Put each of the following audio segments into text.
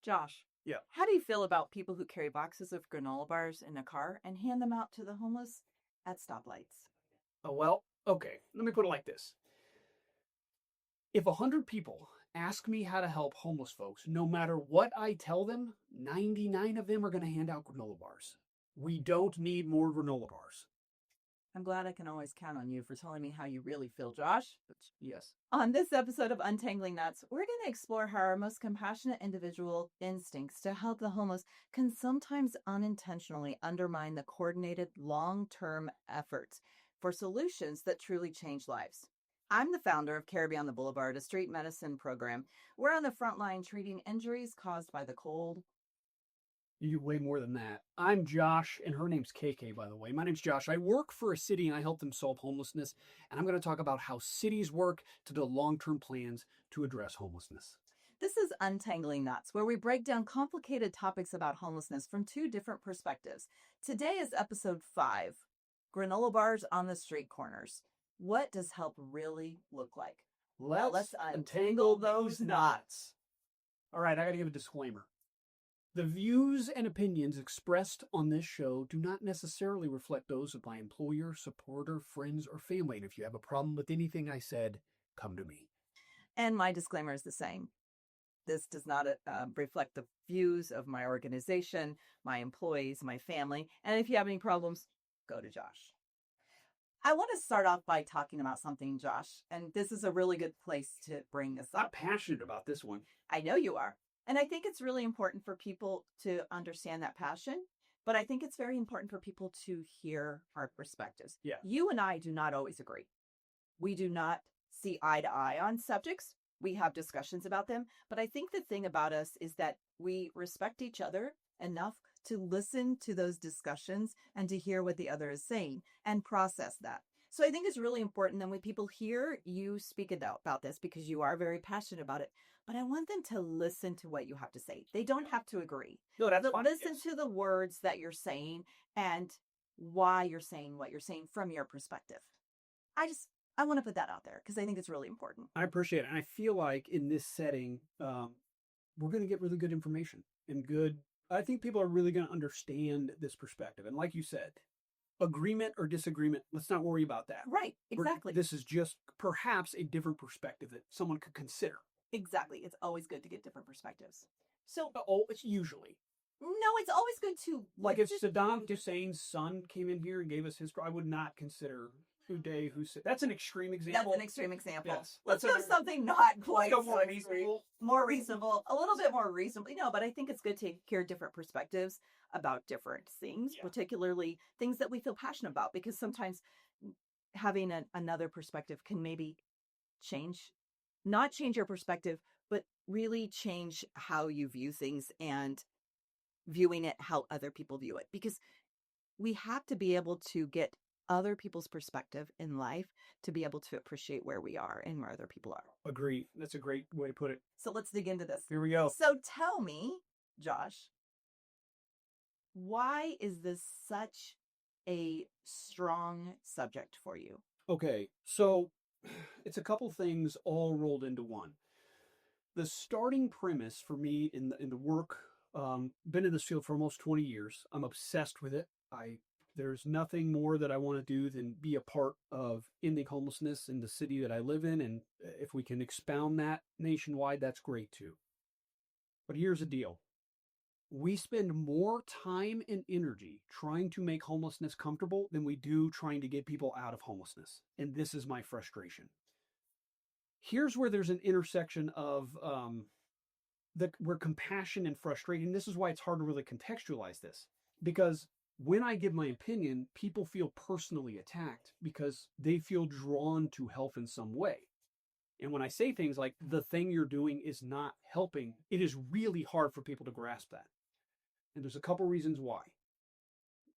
Josh, Yeah. how do you feel about people who carry boxes of granola bars in a car and hand them out to the homeless at stoplights? Oh, well, okay. Let me put it like this. If 100 people ask me how to help homeless folks, no matter what I tell them, 99 of them are going to hand out granola bars. We don't need more granola bars. I'm glad I can always count on you for telling me how you really feel, Josh. Yes. On this episode of Untangling Knots, we're going to explore how our most compassionate individual instincts to help the homeless can sometimes unintentionally undermine the coordinated long-term efforts for solutions that truly change lives. I'm the founder of Care Beyond the Boulevard, a street medicine program. We're on the front line treating injuries caused by the cold. You do way more than that. I'm Josh, and her name's KK, by the way. My name's Josh. I work for a city, and I help them solve homelessness. And I'm going to talk about how cities work to build long-term plans to address homelessness. This is Untangling Knots, where we break down complicated topics about homelessness from two different perspectives. Today is episode 5, Granola Bars on the Street Corners. What does help really look like? Let's untangle those knots. All right, I got to give a disclaimer. The views and opinions expressed on this show do not necessarily reflect those of my employer, supporter, friends, or family. And if you have a problem with anything I said, come to me. And my disclaimer is the same. This does not reflect the views of my organization, my employees, my family. And if you have any problems, go to Josh. I want to start off by talking about something, Josh, and this is a really good place to bring this I'm up. passionate about this one. I know you are. And I think it's really important for people to understand that passion, but I think it's very important for people to hear our perspectives. Yeah. You and I do not always agree. We do not see eye to eye on subjects. We have discussions about them. But I think the thing about us is that we respect each other enough to listen to those discussions and to hear what the other is saying and process that. So I think it's really important that when people hear you speak about this, because you are very passionate about it, but I want them to listen to what you have to say. They don't have to agree. No, that's fine. Listen to the words that you're saying and why you're saying what you're saying from your perspective. I want to put that out there because I think it's really important. I appreciate it. And I feel like in this setting, we're going to get really good information and good. I think people are really going to understand this perspective. And like you said, agreement or disagreement, let's not worry about that. Right, exactly. This is just perhaps a different perspective that someone could consider. Exactly. It's always good to get different perspectives. So, It's usually. no, it's always good to Like if Saddam Hussein's son came in here and gave us his, I would not consider Uday Hussein. That's an extreme example. That's an extreme example. Yes. Let's go something not quite Let's go more so reasonable. more reasonable, a little bit more reasonable. No, but I think it's good to hear different perspectives about different things, Yeah. particularly things that we feel passionate about, because sometimes having another perspective can maybe not change your perspective, but really change how you view things and viewing it how other people view it. Because we have to be able to get other people's perspective in life to be able to appreciate where we are and where other people are. Agree. That's a great way to put it. So let's dig into this. Here we go. So tell me, Josh, why is this such a strong subject for you? Okay, so it's a couple things all rolled into one. The starting premise for me in the work, been in this field for almost 20 years. I'm obsessed with it. There's nothing more that I want to do than be a part of ending homelessness in the city that I live in. And if we can expound that nationwide, that's great too. But here's the deal. We spend more time and energy trying to make homelessness comfortable than we do trying to get people out of homelessness. And this is my frustration. Here's where there's an intersection of where compassion and frustration. This is why it's hard to really contextualize this. Because when I give my opinion, people feel personally attacked because they feel drawn to help in some way. And when I say things like, the thing you're doing is not helping, it is really hard for people to grasp that. And there's a couple reasons why.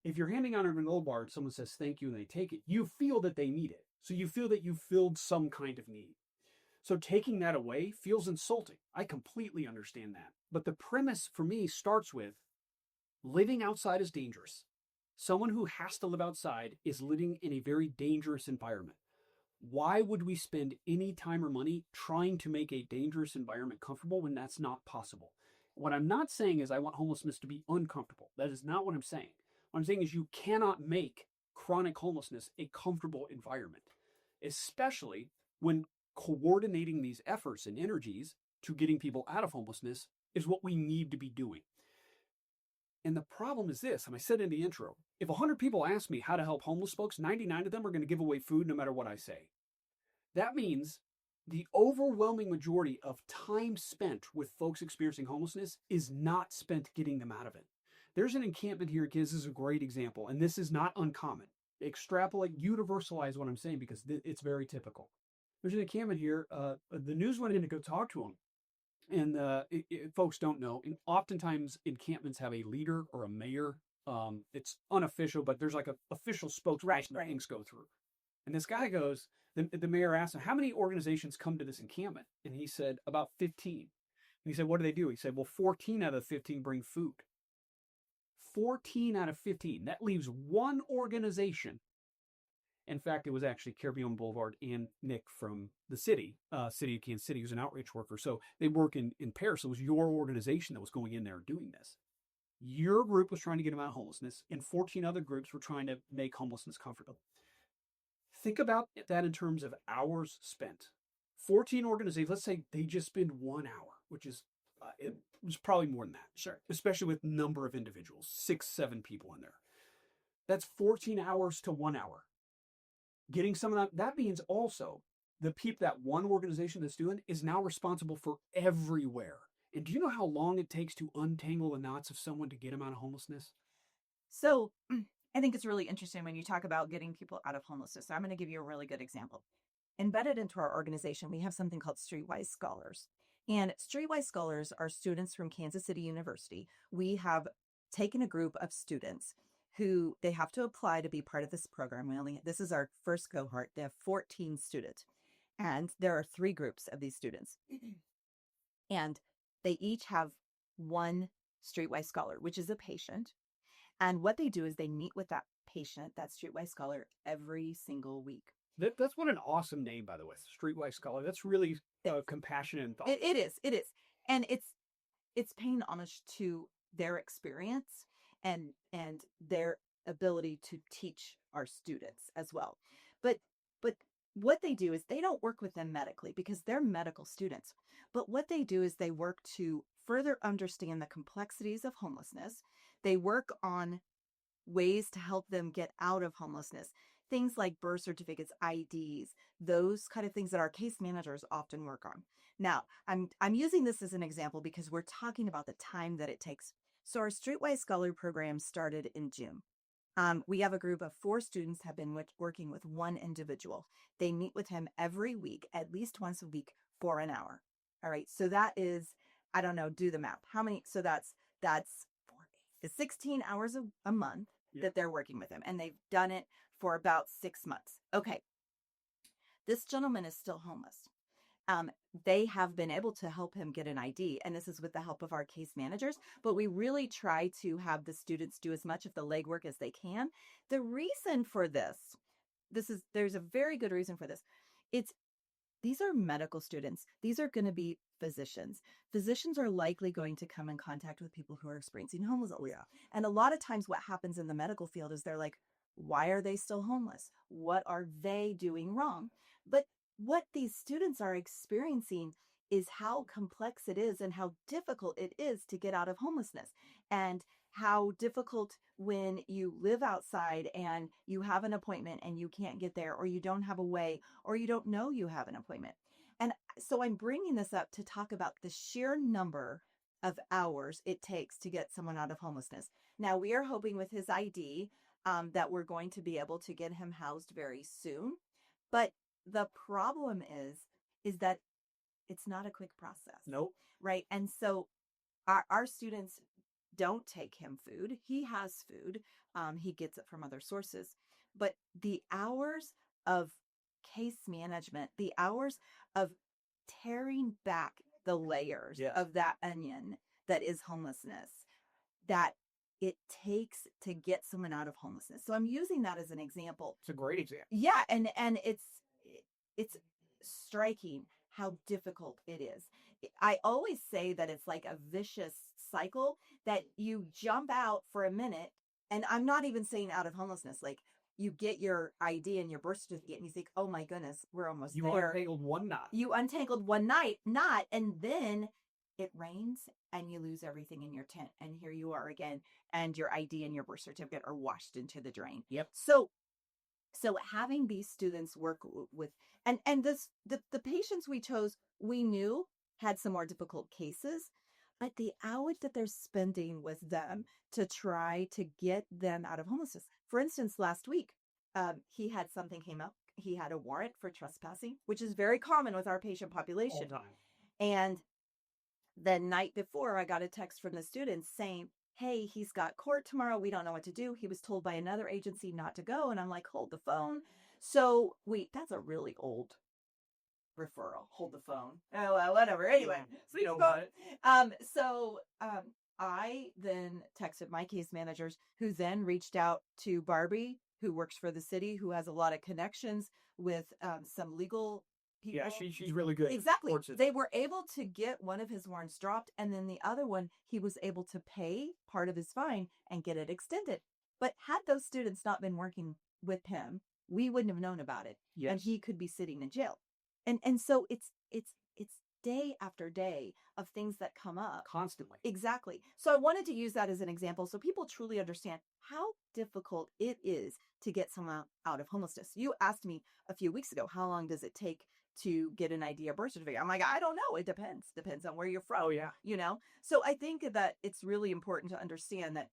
If you're handing out a granola bar and someone says thank you and they take it, you feel that they need it. So you feel that you filled some kind of need. So taking that away feels insulting. I completely understand that. But the premise for me starts with living outside is dangerous. Someone who has to live outside is living in a very dangerous environment. Why would we spend any time or money trying to make a dangerous environment comfortable when that's not possible? What I'm not saying is I want homelessness to be uncomfortable. That is not what I'm saying. What I'm saying is you cannot make chronic homelessness a comfortable environment, especially when coordinating these efforts and energies to getting people out of homelessness is what we need to be doing. And the problem is this, and I said in the intro, if 100 people ask me how to help homeless folks, 99 of them are going to give away food no matter what I say. That means the overwhelming majority of time spent with folks experiencing homelessness is not spent getting them out of it. There's an encampment here, kids. This is a great example, and this is not uncommon. Extrapolate, universalize what I'm saying because it's very typical. There's an encampment here. The news went in to go talk to them. And folks don't know. And oftentimes encampments have a leader or a mayor. It's unofficial, but there's like an official spokesperson that things go through. And this guy goes, the mayor asked him, how many organizations come to this encampment? And he said, about 15. And he said, what do they do? He said, well, 14 out of the 15 bring food. 14 out of 15. That leaves one organization. In fact, it was actually Care Beyond the Boulevard and Nick from the city of Kansas City, who's an outreach worker. So they work in pairs. So it was your organization that was going in there and doing this. Your group was trying to get them out of homelessness, and 14 other groups were trying to make homelessness comfortable. Think about that in terms of hours spent. 14 organizations, let's say they just spend 1 hour, which is it was probably more than that. Sure. Especially with number of individuals, 6, 7 people in there. That's 14 hours to 1 hour. Getting some of that means also the people, that one organization that's doing is now responsible for everywhere. And do you know how long it takes to untangle the knots of someone to get them out of homelessness? So I think it's really interesting when you talk about getting people out of homelessness. So I'm going to give you a really good example. Embedded into our organization, we have something called Streetwise Scholars. And Streetwise Scholars are students from Kansas City University. We have taken a group of students who they have to apply to be part of this program. This is our first cohort. They have 14 students. And there are 3 groups of these students. And they each have one Streetwise Scholar, which is a patient. And what they do is they meet with that patient, that Streetwise Scholar, every single week. That's what an awesome name, by the way, Streetwise Scholar. That's really compassionate and thoughtful. It is. And it's paying homage to their experience and their ability to teach our students as well. But what they do is they don't work with them medically because they're medical students. But what they do is they work to further understand the complexities of homelessness. They work on ways to help them get out of homelessness. Things like birth certificates, IDs, those kind of things that our case managers often work on. Now, I'm using this as an example because we're talking about the time that it takes. So our Streetwise Scholar program started in June. We have a group of 4 students have been working with one individual. They meet with him every week, at least once a week for an hour. All right. So that is, I don't know, do the math. How many? So that's 16 hours a month that they're working with him. And they've done it for about 6 months. Okay. This gentleman is still homeless. They have been able to help him get an ID, and this is with the help of our case managers, but we really try to have the students do as much of the legwork as they can. The reason for there's a very good reason for this. These are medical students. These are going to be physicians. Physicians are likely going to come in contact with people who are experiencing homelessness. Oh, yeah. And a lot of times what happens in the medical field is they're like, why are they still homeless? What are they doing wrong? But what these students are experiencing is how complex it is and how difficult it is to get out of homelessness, and how difficult when you live outside and you have an appointment and you can't get there, or you don't have a way, or you don't know you have an appointment. And so I'm bringing this up to talk about the sheer number of hours it takes to get someone out of homelessness. Now, we are hoping with his ID that we're going to be able to get him housed very soon. But the problem is that it's not a quick process. Nope. Right. And so our students don't take him food. He has food. He gets it from other sources. But the hours of case management, the hours of tearing back the layers of that onion that is homelessness, that it takes to get someone out of homelessness. So I'm using that as an example. It's a great example. Yeah. And it's striking how difficult it is. I always say that it's like a vicious cycle that you jump out for a minute. And I'm not even saying out of homelessness. Like you get your ID and your birth certificate and you think, oh my goodness, we're almost You there. untangled one knot. You untangled one knot, and then it rains and you lose everything in your tent. And here you are again. And your ID and your birth certificate are washed into the drain. Yep. So having these students work with, and the patients we chose, we knew had some more difficult cases, but the hours that they're spending with them to try to get them out of homelessness. For instance, last week, he had something came up. He had a warrant for trespassing, which is very common with our patient population. All time. And the night before, I got a text from the students saying, hey, he's got court tomorrow. We don't know what to do. He was told by another agency not to go. And I'm like, hold the phone. So that's a really old referral. Hold the phone. Oh, well, whatever. Anyway, so you know about it. I then texted my case managers, who then reached out to Barbie, who works for the city, who has a lot of connections with some legal people. Yeah, she's really good. Exactly. They were able to get one of his warrants dropped, and then the other one, he was able to pay part of his fine and get it extended. But had those students not been working with him, we wouldn't have known about it. Yes. And he could be sitting in jail. And so it's day after day of things that come up constantly. Exactly. So I wanted to use that as an example so people truly understand how difficult it is to get someone out of homelessness. You asked me a few weeks ago, how long does it take to get an ID or birth certificate? I'm like, I don't know. It depends. Depends on where you're from. Oh, yeah. You know? So I think that it's really important to understand that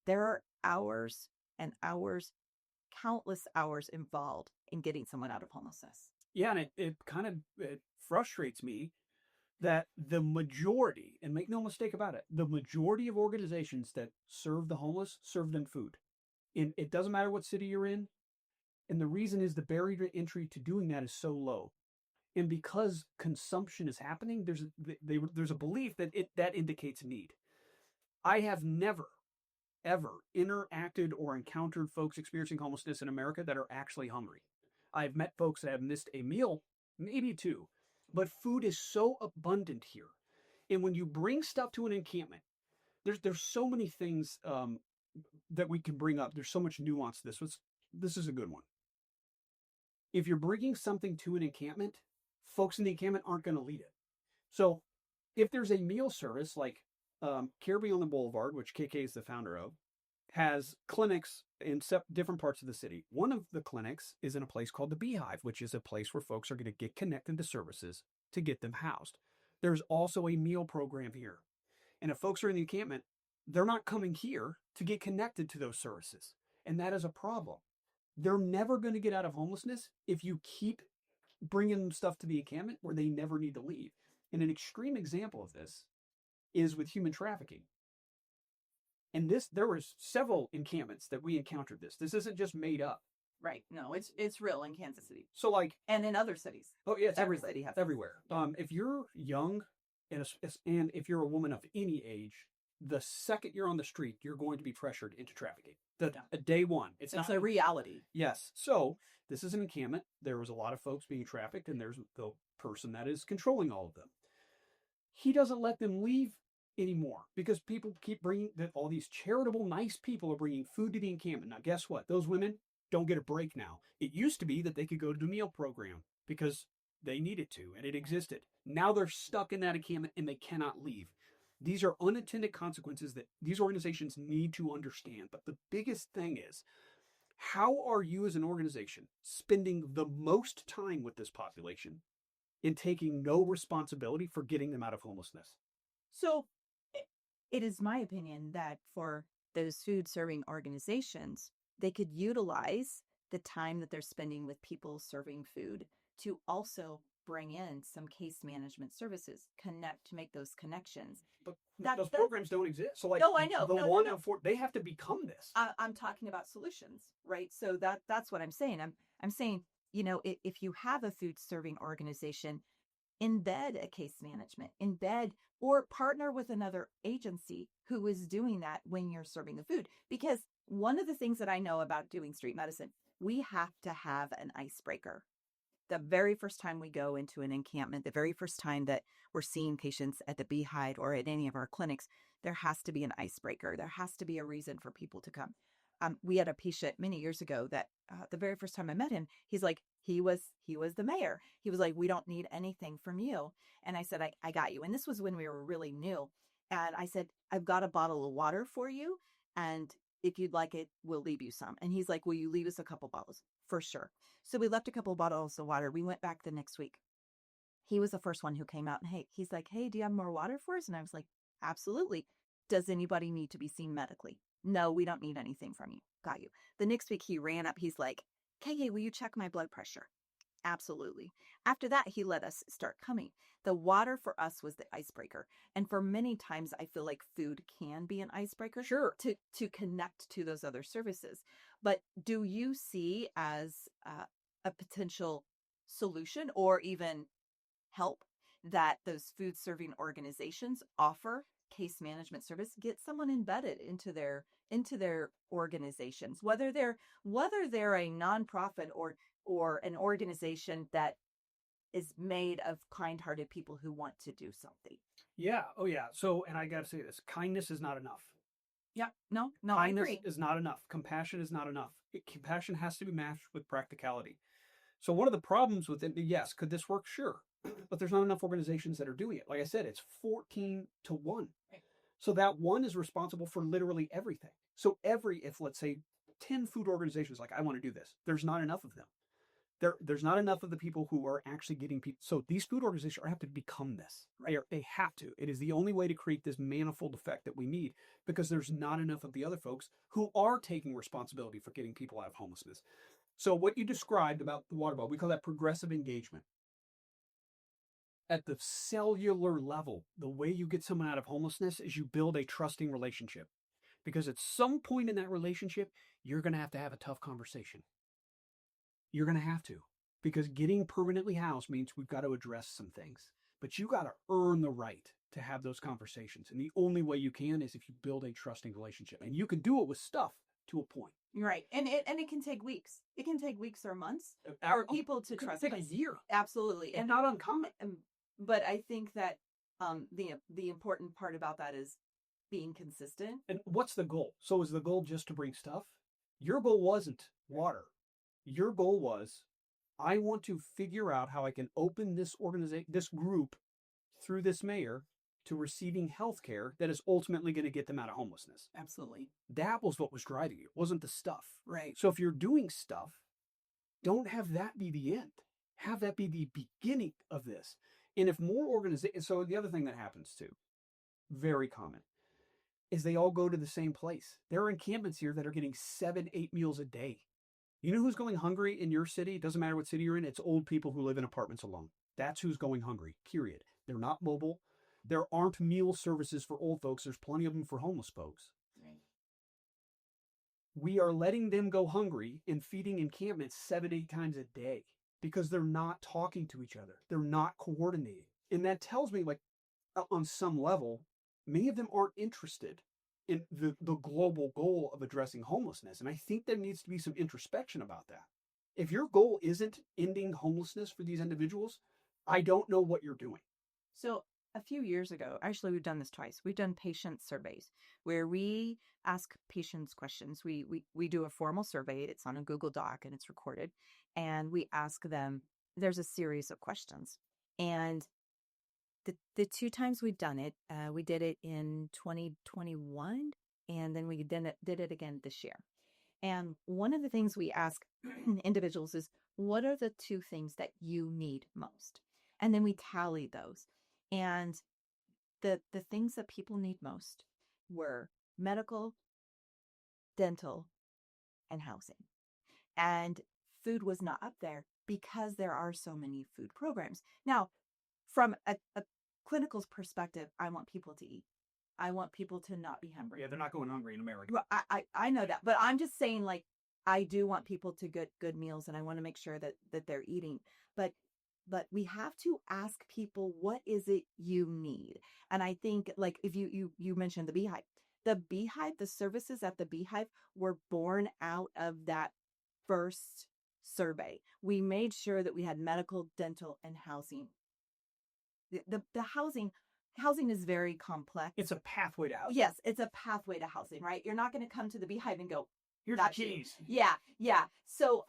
there are hours and hours, countless hours involved in getting someone out of homelessness. Yeah, and it kind of frustrates me that the majority, and make no mistake about it, the majority of organizations that serve the homeless serve them food. And it doesn't matter what city you're in. And the reason is the barrier to entry to doing that is so low. And because consumption is happening, there's a belief that that indicates need. I have never, ever interacted or encountered folks experiencing homelessness in America that are actually hungry. I've met folks that have missed a meal, maybe two, but food is so abundant here. And when you bring stuff to an encampment, there's so many things that we can bring up. There's so much nuance to this. This is a good one. If you're bringing something to an encampment, folks in the encampment aren't going to lead it. So if there's a meal service like Care Beyond the Boulevard, which KK is the founder of, has clinics in different parts of the city. One of the clinics is in a place called the Beehive, which is a place where folks are going to get connected to services to get them housed. There's also a meal program here. And if folks are in the encampment, they're not coming here to get connected to those services. And that is a problem. They're never going to get out of homelessness if you keep bringing stuff to the encampment where they never need to leave. And an extreme example of this is with human trafficking. And there was several encampments that we encountered this. This isn't just made up. Right. No, it's real in Kansas City. So and in other cities. Oh yeah, it's every city has everywhere. If you're young and if you're a woman of any age, the second you're on the street, you're going to be pressured into trafficking. Day one. It's a reality. Yes. So this is an encampment. There was a lot of folks being trafficked, and there's the person that is controlling all of them. He doesn't let them leave anymore because people keep bringing all these charitable, nice people are bringing food to the encampment. Now, guess what? Those women don't get a break now. It used to be that they could go to the meal program because they needed to and it existed. Now they're stuck in that encampment and they cannot leave. These are unintended consequences that these organizations need to understand. But the biggest thing is, how are you as an organization spending the most time with this population in taking no responsibility for getting them out of homelessness? So it is my opinion that for those food serving organizations, they could utilize the time that they're spending with people serving food to also bring in some case management services, to make those connections. But those programs don't exist. So no, I know. They have to become this. I'm talking about solutions, right? So that's what I'm saying. I'm saying, if you have a food serving organization, embed a case management, or partner with another agency who is doing that when you're serving the food. Because one of the things that I know about doing street medicine, we have to have an icebreaker. the very first time we go into an encampment, the very first time that we're seeing patients at the Beehive or at any of our clinics, there has to be an icebreaker. There has to be a reason for people to come. We had a patient many years ago that the very first time I met him, he's like, he was the mayor. He was like, we don't need anything from you. And I said, I got you. And this was when we were really new. And I said, I've got a bottle of water for you. And if you'd like it, we'll leave you some. And he's like, will you leave us a couple bottles? For sure. So we left a couple bottles of water. We went back the next week. He was the first one who came out, and he's like, hey, do you have more water for us? And I was like, absolutely. Does anybody need to be seen medically? No, we don't need anything from you. Got you. The next week he ran up. He's like, KA, will you check my blood pressure? Absolutely. After that, he let us start coming. The water for us was the icebreaker. And for many times, I feel like food can be an icebreaker. Sure. To connect to those other services. But do you see as a potential solution or even help that those food serving organizations offer case management service, get someone embedded into their organizations, whether they're a nonprofit or an organization that is made of kind-hearted people who want to do something. Yeah. Oh, yeah. So, and I got to say this, kindness is not enough. Yeah. No, Kindness I agree. is not enough. Compassion is not enough. Compassion has to be matched with practicality. So one of the problems with it, yes, could this work? Sure. But there's not enough organizations that are doing it. Like I said, it's 14 to 1. Right. So that one is responsible for literally everything. So if let's say 10 food organizations like, I want to do this, there's not enough of them. There's not enough of the people who are actually getting people. So these food organizations have to become this. Right? They have to. It is the only way to create this manifold effect that we need, because there's not enough of the other folks who are taking responsibility for getting people out of homelessness. So what you described about the water bottle, we call that progressive engagement. At the cellular level, the way you get someone out of homelessness is you build a trusting relationship. Because at some point in that relationship, you're going to have a tough conversation. You're going to have to. Because getting permanently housed means we've got to address some things. But you got to earn the right to have those conversations. And the only way you can is if you build a trusting relationship. And you can do it with stuff to a point. Right. And it can take weeks. It can take weeks or months for people to trust. It could take a year. Absolutely. And not uncommon. But I think that the important part about that is being consistent. And what's the goal? So is the goal just to bring stuff? Your goal wasn't water. Your goal was, I want to figure out how I can open this this group through this mayor to receiving health care that is ultimately going to get them out of homelessness. Absolutely. That was what was driving you, wasn't the stuff. Right. So if you're doing stuff, don't have that be the end. Have that be the beginning of this. And if more organizations, so the other thing that happens too, very common, is they all go to the same place. There are encampments here that are getting 7-8 meals a day. You know who's going hungry in your city? It doesn't matter what city you're in. It's old people who live in apartments alone. That's who's going hungry, period. They're not mobile. There aren't meal services for old folks. There's plenty of them for homeless folks. Right. We are letting them go hungry and feeding encampments 7-8 times a day because they're not talking to each other. They're not coordinating. And that tells me, like, on some level, many of them aren't interested in the global goal of addressing homelessness. And I think there needs to be some introspection about that. If your goal isn't ending homelessness for these individuals, I don't know what you're doing. So a few years ago, actually, we've done this twice. We've done patient surveys where we ask patients questions. We do a formal survey. It's on a Google Doc and it's recorded. And we ask them, there's a series of questions. And the two times we've done it, we did it in 2021, and then we did it again this year. And one of the things we ask individuals is, what are the two things that you need most? And then we tally those. And the things that people need most were medical, dental, and housing. And food was not up there because there are so many food programs. Now, from a clinical perspective, I want people to eat. I want people to not be hungry. Yeah, they're not going hungry in America. Well, I know that, but I'm just saying, like, I do want people to get good meals, and I want to make sure that they're eating. But we have to ask people, what is it you need? And I think, like, if you mentioned the Beehive, the services at the Beehive were born out of that first survey. We made sure that we had medical, dental, and housing. The housing is very complex. It's a pathway to housing. Yes, it's a pathway to housing, right? You're not going to come to the Beehive and go, here's the keys. Yeah, yeah. So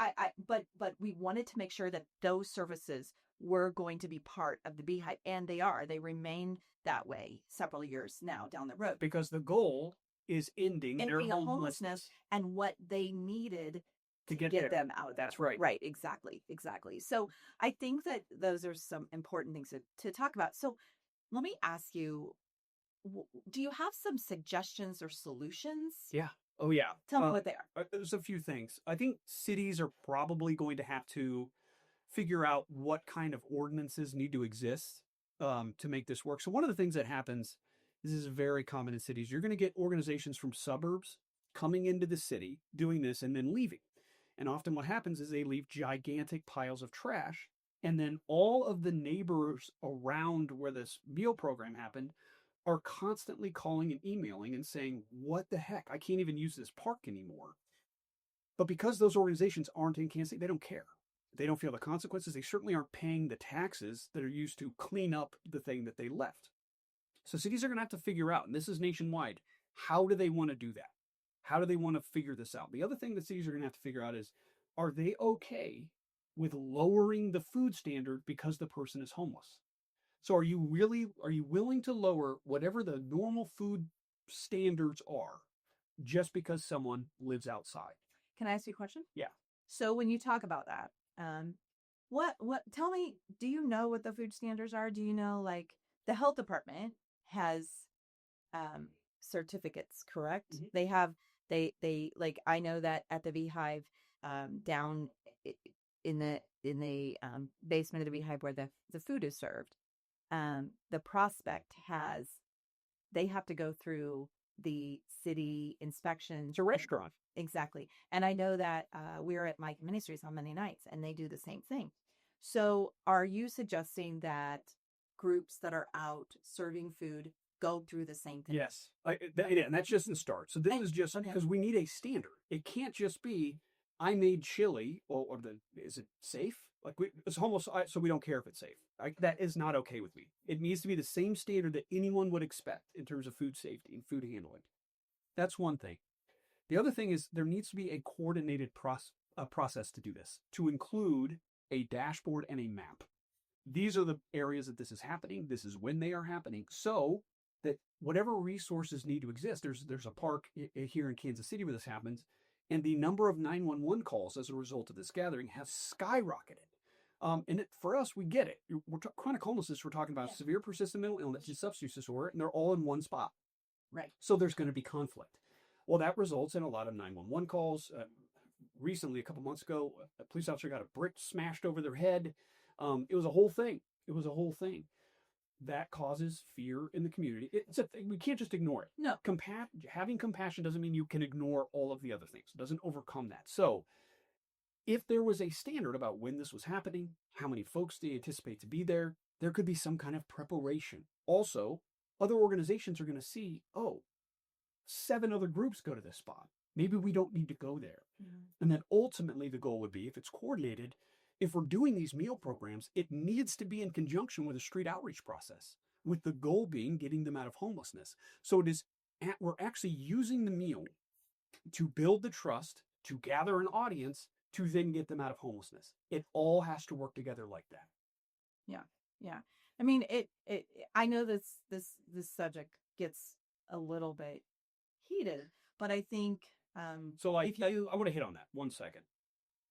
but we wanted to make sure that those services were going to be part of the Beehive, and they are. They remain that way several years now down the road. Because the goal is ending their homelessness and what they needed to get them out of That's there. right. Right, exactly. So I think that those are some important things to talk about. So let me ask you, do you have some suggestions or solutions? Yeah. Oh, yeah. Tell me what they are. There's a few things. I think cities are probably going to have to figure out what kind of ordinances need to exist to make this work. So one of the things that happens, this is very common in cities, you're going to get organizations from suburbs coming into the city, doing this, and then leaving. And often what happens is they leave gigantic piles of trash. And then all of the neighbors around where this meal program happened are constantly calling and emailing and saying, what the heck? I can't even use this park anymore. But because those organizations aren't in Kansas City, they don't care. They don't feel the consequences. They certainly aren't paying the taxes that are used to clean up the thing that they left. So cities are going to have to figure out, and this is nationwide, how do they want to do that? How do they want to figure this out? The other thing that cities are going to have to figure out is, are they okay with lowering the food standard because the person is homeless? So are you willing to lower whatever the normal food standards are just because someone lives outside? Can I ask you a question? Yeah. So when you talk about that, tell me, do you know what the food standards are? Do you know, like, the health department has certificates, correct? Mm-hmm. They have, they like, I know that at the Beehive, down in the basement of the Beehive where the food is served, the Prospect they have to go through the city inspections. It's a restaurant. Exactly. And I know that we're at Mike Ministries on Monday nights, and they do the same thing. So are you suggesting that groups that are out serving food go through the same thing? Yes. And that's just the start. So this is just because we need a standard. It can't just be, I made chili, is it safe? Like, it's almost, so we don't care if it's safe. That is not okay with me. It needs to be the same standard that anyone would expect in terms of food safety and food handling. That's one thing. The other thing is there needs to be a coordinated process to do this, to include a dashboard and a map. These are the areas that this is happening. This is when they are happening. So that whatever resources need to exist, there's a park here in Kansas City where this happens, and the number of 911 calls as a result of this gathering has skyrocketed. And for us, we get it. Chronic homelessness, we're talking about severe persistent mental illness and substance disorder, and they're all in one spot. Right. So there's going to be conflict. Well, that results in a lot of 911 calls. Recently, a couple months ago, a police officer got a brick smashed over their head. It was a whole thing. That causes fear in the community. It's a thing. We can't just ignore it. No. Having compassion doesn't mean you can ignore all of the other things. It doesn't overcome that. So if there was a standard about when this was happening, how many folks do you anticipate to be there, there could be some kind of preparation. Also, other organizations are going to see, 7 other groups go to this spot. Maybe we don't need to go there. Mm-hmm. And then ultimately the goal would be, if it's coordinated, if we're doing these meal programs, it needs to be in conjunction with a street outreach process, with the goal being getting them out of homelessness. So we're actually using the meal to build the trust, to gather an audience, to then get them out of homelessness. It all has to work together like that. Yeah. I mean, I know this subject gets a little bit heated, but I think I want to hit on that 1 second.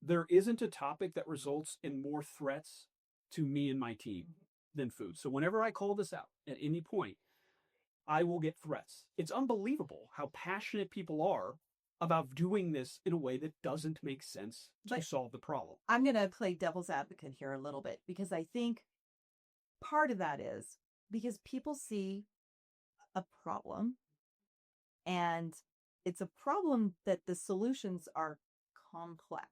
There isn't a topic that results in more threats to me and my team than food. So whenever I call this out at any point, I will get threats. It's unbelievable how passionate people are about doing this in a way that doesn't make sense to solve the problem. I'm going to play devil's advocate here a little bit, because I think part of that is because people see a problem, and it's a problem that the solutions are complex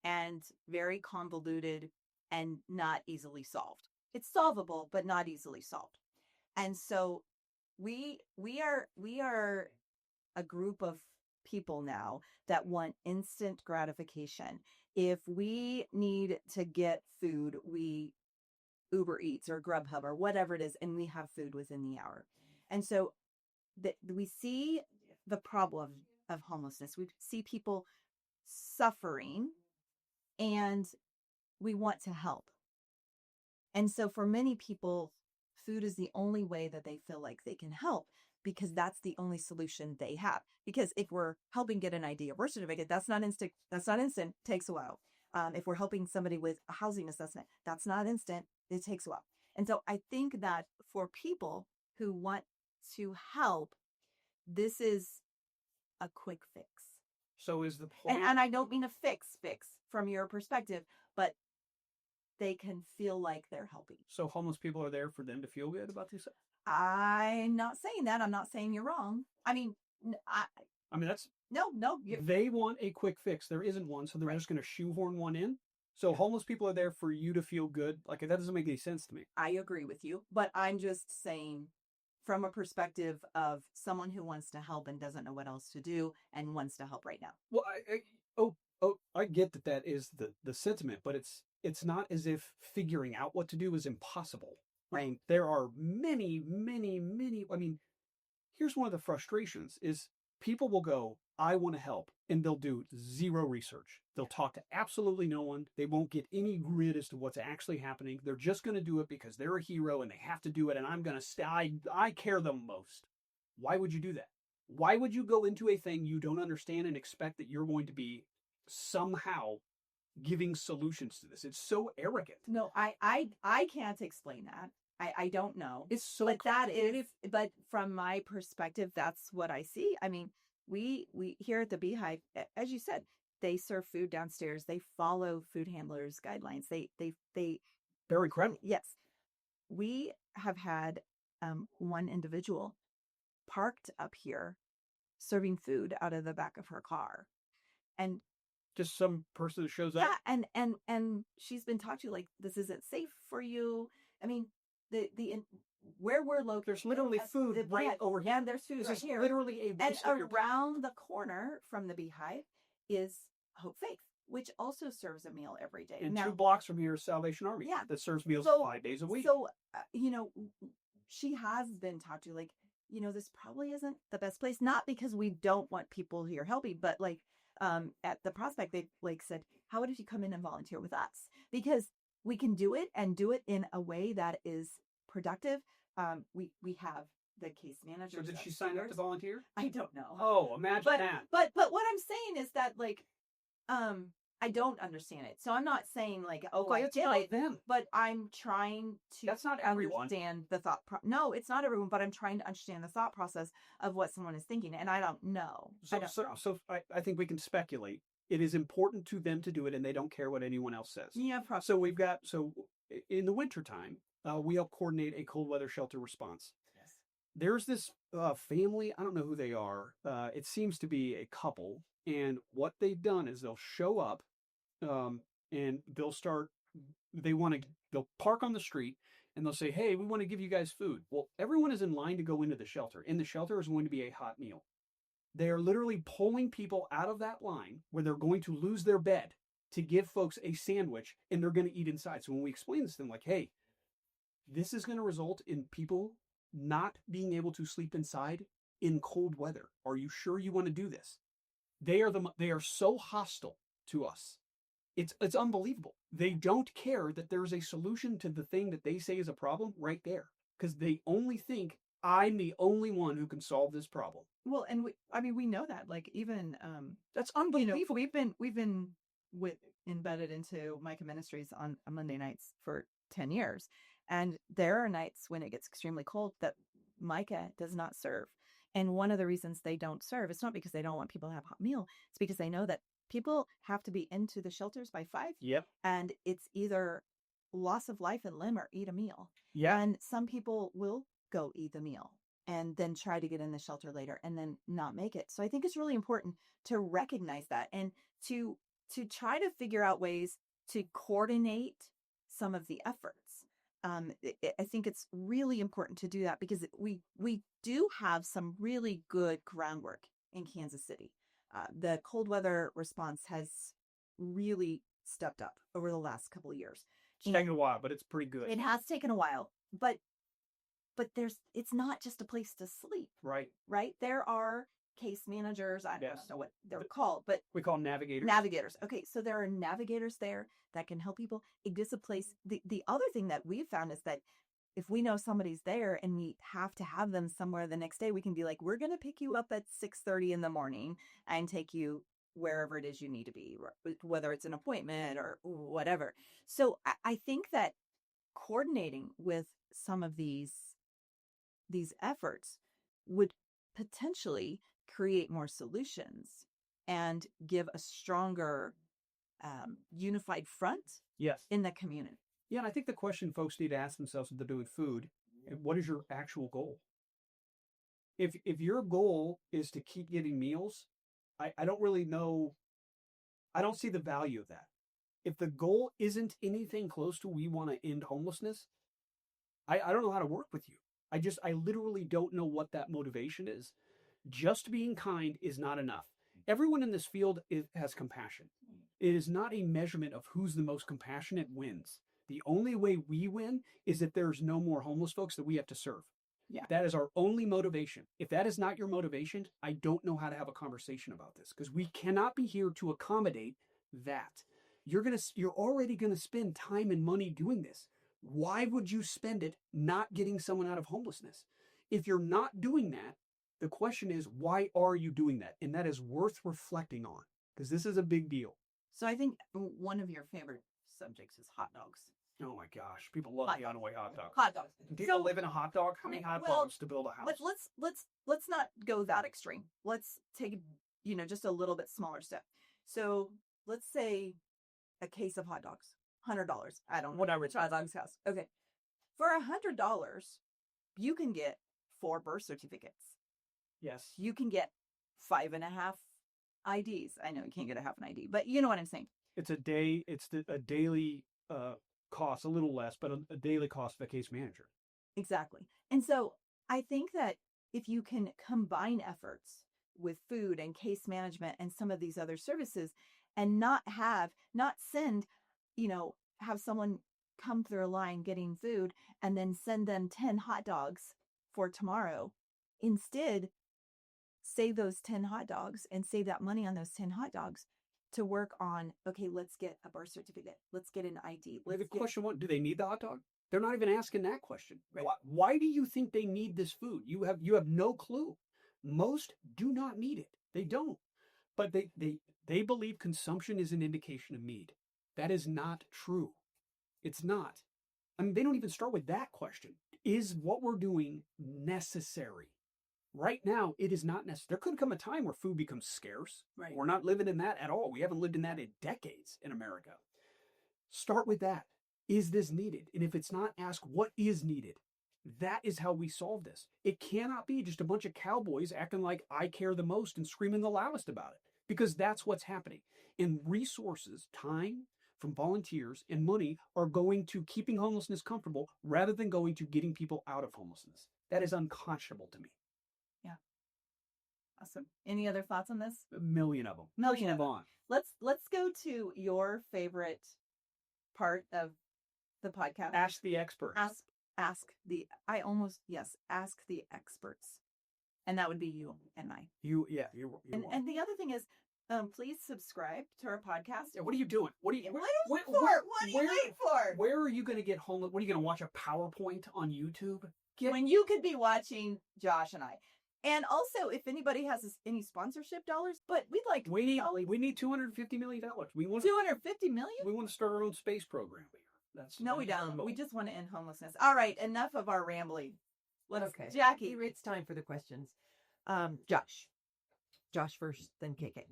and very convoluted and not easily solved. It's solvable, but not easily solved. And so we are a group of people now that want instant gratification. If we need to get food, we Uber Eats or Grubhub or whatever it is, and we have food within the hour. And so we see the problem of homelessness. We see people suffering, and we want to help. And so for many people, food is the only way that they feel like they can help, because that's the only solution they have. Because if we're helping get an ID of birth certificate, that's not instant. That's not instant. Takes a while. If we're helping somebody with a housing assessment, that's not instant. It takes a while. And so I think that for people who want to help, this is a quick fix. So is the point... And I don't mean a fix from your perspective, but they can feel like they're helping. So homeless people are there for them to feel good about themselves? I'm not saying that. I'm not saying you're wrong. I mean, that's... No. They want a quick fix. There isn't one, so they're just going to shoehorn one in. So homeless people are there for you to feel good. Like, that doesn't make any sense to me. I agree with you, but I'm just saying from a perspective of someone who wants to help and doesn't know what else to do and wants to help right now. Well, I get that is the sentiment, but it's not as if figuring out what to do is impossible. Right. I mean, there are many. I mean, here's one of the frustrations is people will go, I want to help, and they'll do zero research. They'll talk to absolutely no one. They won't get any grid as to what's actually happening. They're just going to do it because they're a hero and they have to do it, and I'm going to I care the most. Why would you do that? Why would you go into a thing you don't understand and expect that you're going to be somehow giving solutions to this? It's so arrogant. No, I can't explain that. I don't know. It's so but that is, but from my perspective, that's what I see. I mean, we here at the Beehive, as you said, they serve food downstairs. They follow food handlers' guidelines. They're incredible. Yes. We have had one individual parked up here serving food out of the back of her car. And just some person that shows up. Yeah, and she's been talked to like, this isn't safe for you. I mean, where we're located, there's literally food right over here. And there's food right here. Literally and around the corner from the Beehive is Hope Faith, which also serves a meal every day. And now, 2 blocks from here is Salvation Army. Yeah, that serves meals 5 days a week. So she has been talked to like, this probably isn't the best place. Not because we don't want people here helping, but like at the Prospect, they like said, how about if you come in and volunteer with us? Because we can do it and do it in a way that is productive. We have the case manager. So did she sign up to volunteer? I don't know. Oh, imagine that. But what I'm saying is that like, I don't understand it. So I'm not saying like, I get it, them. but I'm trying to That's not everyone. Understand the thought. No, it's not everyone, but I'm trying to understand the thought process of what someone is thinking. And I don't know. So I think we can speculate. It is important to them to do it, and they don't care what anyone else says. Yeah, probably. So in the wintertime, we help coordinate a cold weather shelter response. Yes. There's this family, I don't know who they are. It seems to be a couple, and what they've done is they'll show up, and they'll park on the street, and they'll say, hey, we want to give you guys food. Well, everyone is in line to go into the shelter. In the shelter is going to be a hot meal. They are literally pulling people out of that line where they're going to lose their bed to give folks a sandwich, and they're going to eat inside. So when we explain this to them, like, hey, this is going to result in people not being able to sleep inside in cold weather. Are you sure you want to do this? They are so hostile to us. It's unbelievable. They don't care that there's a solution to the thing that they say is a problem right there, because they only think I'm the only one who can solve this problem. Well, and we know that, like, even that's unbelievable. We've been embedded into Micah Ministries on Monday nights for 10 years, and there are nights when it gets extremely cold that Micah does not serve. And one of the reasons they don't serve, it's not because they don't want people to have a hot meal. It's because they know that people have to be into the shelters by 5. Yep. And it's either loss of life and limb or eat a meal. Yeah. And some people will go eat the meal and then try to get in the shelter later and then not make it. So I think it's really important to recognize that and to try to figure out ways to coordinate some of the efforts. I think it's really important to do that because we do have some really good groundwork in Kansas City. The cold weather response has really stepped up over the last couple of years. It's taken a while, but it's pretty good. It has taken a while, but it's not just a place to sleep, right? There are case managers. I don't know what they're called, but we call them navigators. Navigators. Okay, so there are navigators there that can help people. It gives a place. The other thing that we've found is that if we know somebody's there and we have to have them somewhere the next day, we can be like, we're going to pick you up at 6:30 in the morning and take you wherever it is you need to be, whether it's an appointment or whatever. So I think that coordinating with some of these efforts would potentially create more solutions and give a stronger unified front in the community. Yeah, and I think the question folks need to ask themselves when they're doing food, what is your actual goal? If your goal is to keep getting meals, I don't really know, I don't see the value of that. If the goal isn't anything close to we want to end homelessness, I don't know how to work with you. I literally don't know what that motivation is. Just being kind is not enough. Everyone in this field has compassion. It is not a measurement of who's the most compassionate wins. The only way we win is if there's no more homeless folks that we have to serve. Yeah. That is our only motivation. If that is not your motivation, I don't know how to have a conversation about this, because we cannot be here to accommodate that. You're already going to spend time and money doing this. Why would you spend it not getting someone out of homelessness? If you're not doing that, the question is, why are you doing that? And that is worth reflecting on, because this is a big deal. So I think one of your favorite subjects is hot dogs. Oh my gosh, people love the on-the-way hot dog. Hot dogs. People live in a hot dog. How many hot dogs to build a house? Let's not go that extreme. Let's take just a little bit smaller step. So let's say a case of hot dogs, $100. I don't know. Whatever. It's hot dog's house. Okay, for $100, you can get 4 birth certificates. Yes. You can get 5.5 IDs. I know you can't get a half an ID, but you know what I'm saying. It's a day. It's a daily cost, a little less, but a daily cost of a case manager. Exactly. And so I think that if you can combine efforts with food and case management and some of these other services, and not send, have someone come through a line getting food and then send them 10 hot dogs for tomorrow. Instead, save those 10 hot dogs and save that money on those 10 hot dogs to work on, okay, let's get a birth certificate. Let's get an ID. Question one, do they need the hot dog? They're not even asking that question. Right. Why do you think they need this food? You have no clue. Most do not need it. They don't. But they believe consumption is an indication of need. That is not true. It's not. I mean, they don't even start with that question. Is what we're doing necessary? Right now, it is not necessary. There could come a time where food becomes scarce. Right. We're not living in that at all. We haven't lived in that in decades in America. Start with that. Is this needed? And if it's not, ask what is needed. That is how we solve this. It cannot be just a bunch of cowboys acting like I care the most and screaming the loudest about it, because that's what's happening. And resources, time from volunteers and money are going to keeping homelessness comfortable rather than going to getting people out of homelessness. That is unconscionable to me. Awesome. Any other thoughts on this? A million of them. Million of them. Let's go to your favorite part of the podcast. Ask the experts. Ask the experts. And that would be you and I. You're and the other thing is, please subscribe to our podcast. Yeah, what are you doing? What are you waiting for? Where are you going to get homeless? What are you going to watch a PowerPoint on YouTube? When you could be watching Josh and I. And also, if anybody has any sponsorship dollars, but we need $250 million. We want $250 million. We want to start our own space program here. We don't. We just want to end homelessness. All right, enough of our rambling. Okay, Jackie, it's time for the questions. Josh first, then KK.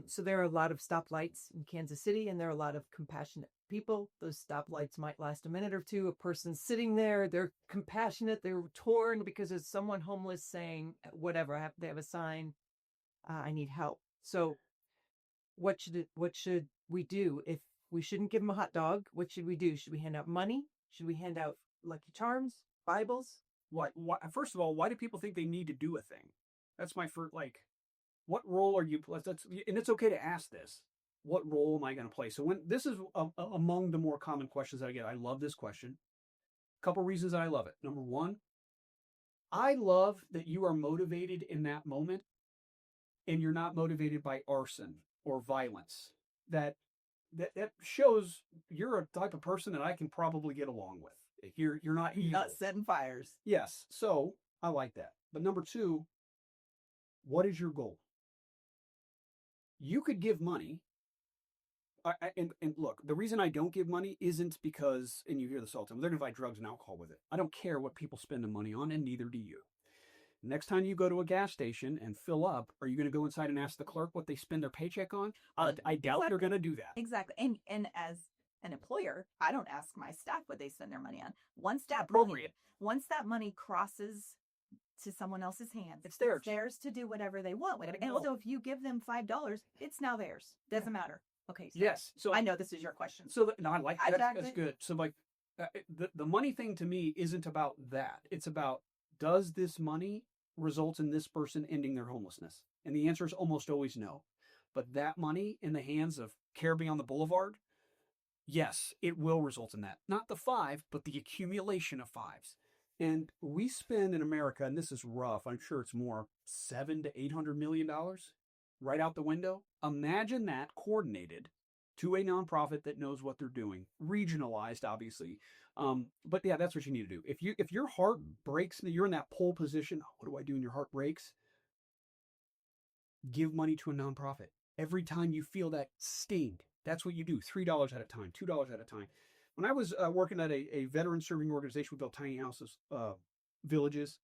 So there are a lot of stoplights in Kansas City, and there are a lot of compassionate people. Those stoplights might last a minute or two. A person's sitting there, they're compassionate, they're torn because there's someone homeless saying whatever. They have a sign, I need help. So what should we do? If we shouldn't give them a hot dog, what should we do? Should we hand out money? Should we hand out Lucky Charms, Bibles? What? First of all, why do people think they need to do a thing? That's my first, What role are you? And it's okay to ask this. What role am I going to play? So when this is among the more common questions that I get. I love this question. A couple reasons that I love it. Number one, I love that you are motivated in that moment and you're not motivated by arson or violence. That shows you're a type of person that I can probably get along with. You're not evil. Not setting fires. Yes. So I like that. But number two, what is your goal? You could give money. And look, the reason I don't give money isn't because, and you hear this all the time, they're going to buy drugs and alcohol with it. I don't care what people spend the money on, and neither do you. Next time you go to a gas station and fill up, are you going to go inside and ask the clerk what they spend their paycheck on? I doubt you're going to do that. Exactly. And as an employer, I don't ask my staff what they spend their money on. Once that money crosses to someone else's hands, it's theirs. It's theirs to do whatever they want with it. And so if you give them $5, it's now theirs. Doesn't matter. Okay. So yes. So I know this is your question. So no, I like that. That's good. So like the money thing to me isn't about that. It's about, does this money result in this person ending their homelessness? And the answer is almost always no. But that money in the hands of Care Beyond the Boulevard, yes, it will result in that. Not the 5, but the accumulation of 5s. And we spend in America, and this is rough, I'm sure it's more, $700 to $800 million right out the window. Imagine that coordinated to a nonprofit that knows what they're doing, regionalized, obviously. But yeah, that's what you need to do. If your heart breaks, you're in that pole position. What do I do when your heart breaks? Give money to a nonprofit. Every time you feel that sting, that's what you do. $3 at a time, $2 at a time. When I was working at a veteran serving organization, we built tiny houses, villages.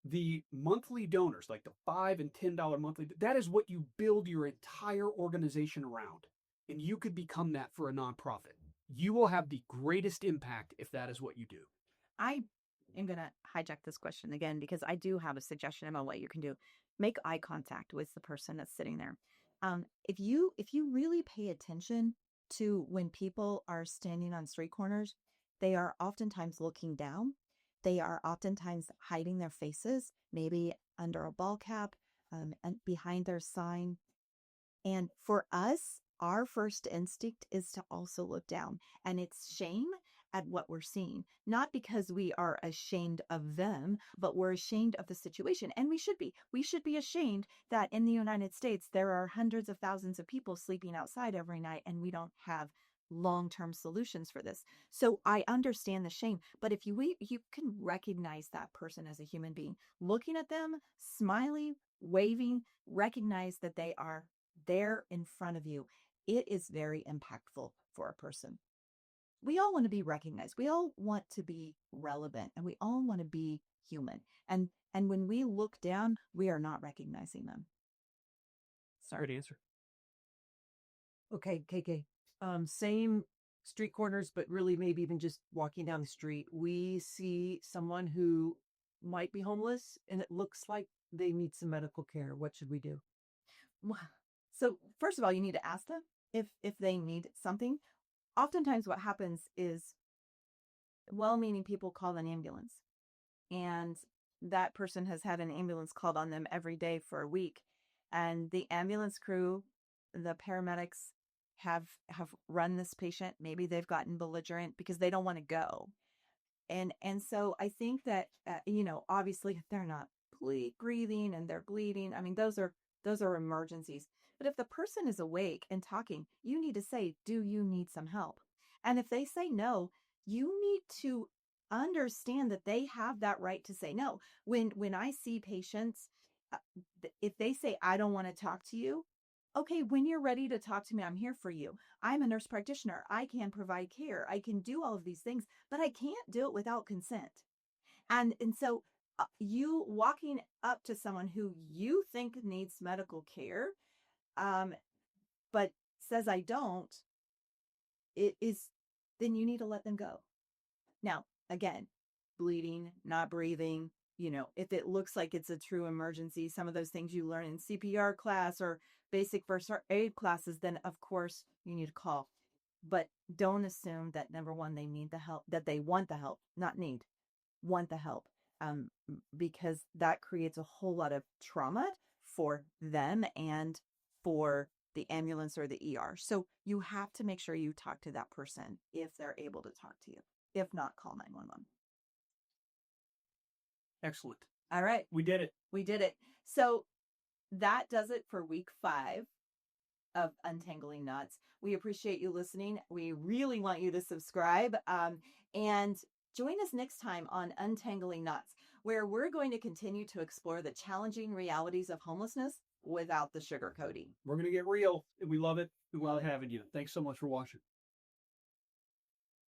The monthly donors, like the $5 and $10 monthly, that is what you build your entire organization around. And you could become that for a nonprofit. You will have the greatest impact if that is what you do. I am going to hijack this question again because I do have a suggestion about what you can do. Make eye contact with the person that's sitting there. If you really pay attention to when people are standing on street corners, they are oftentimes looking down. They are oftentimes hiding their faces, maybe under a ball cap, and behind their sign. And for us, our first instinct is to also look down. And it's shame at what we're seeing, not because we are ashamed of them, but we're ashamed of the situation. And we should be. We should be ashamed that in the United States, there are hundreds of thousands of people sleeping outside every night, and we don't have long-term solutions for this. So I understand the shame, but if you can recognize that person as a human being, looking at them, smiling, waving, recognize that they are there in front of you. It is very impactful for a person. We all want to be recognized. We all want to be relevant, and we all want to be human. And when we look down, we are not recognizing them. Sorry. Good answer. Okay, KK. Same street corners, but really maybe even just walking down the street, we see someone who might be homeless and it looks like they need some medical care. What should we do? So first of all, you need to ask them if they need something. Oftentimes what happens is well-meaning people call an ambulance, and that person has had an ambulance called on them every day for a week. And the ambulance crew, the paramedics have run this patient. Maybe they've gotten belligerent because they don't want to go. And so I think that, obviously if they're not breathing and they're bleeding, I mean, those are emergencies. But if the person is awake and talking, you need to say, do you need some help? And if they say no, you need to understand that they have that right to say no. When I see patients, if they say, I don't want to talk to you, okay, when you're ready to talk to me, I'm here for you. I'm a nurse practitioner. I can provide care. I can do all of these things, but I can't do it without consent. And so you walking up to someone who you think needs medical care, but says I don't, then you need to let them go. Now, again, bleeding, not breathing, if it looks like it's a true emergency, some of those things you learn in CPR class or basic first aid classes, then of course you need to call. But don't assume that, number one, they need the help, that they want the help, not need, want the help, because that creates a whole lot of trauma for them and for the ambulance or the ER. So you have to make sure you talk to that person if they're able to talk to you. If not, call 911. Excellent. All right. We did it. We did it. So that does it for week 5 of Untangling Knots. We appreciate you listening. We really want you to subscribe and join us next time on Untangling Knots, where we're going to continue to explore the challenging realities of homelessness without the sugarcoating. We're going to get real. We love it. We love having you. Thanks so much for watching.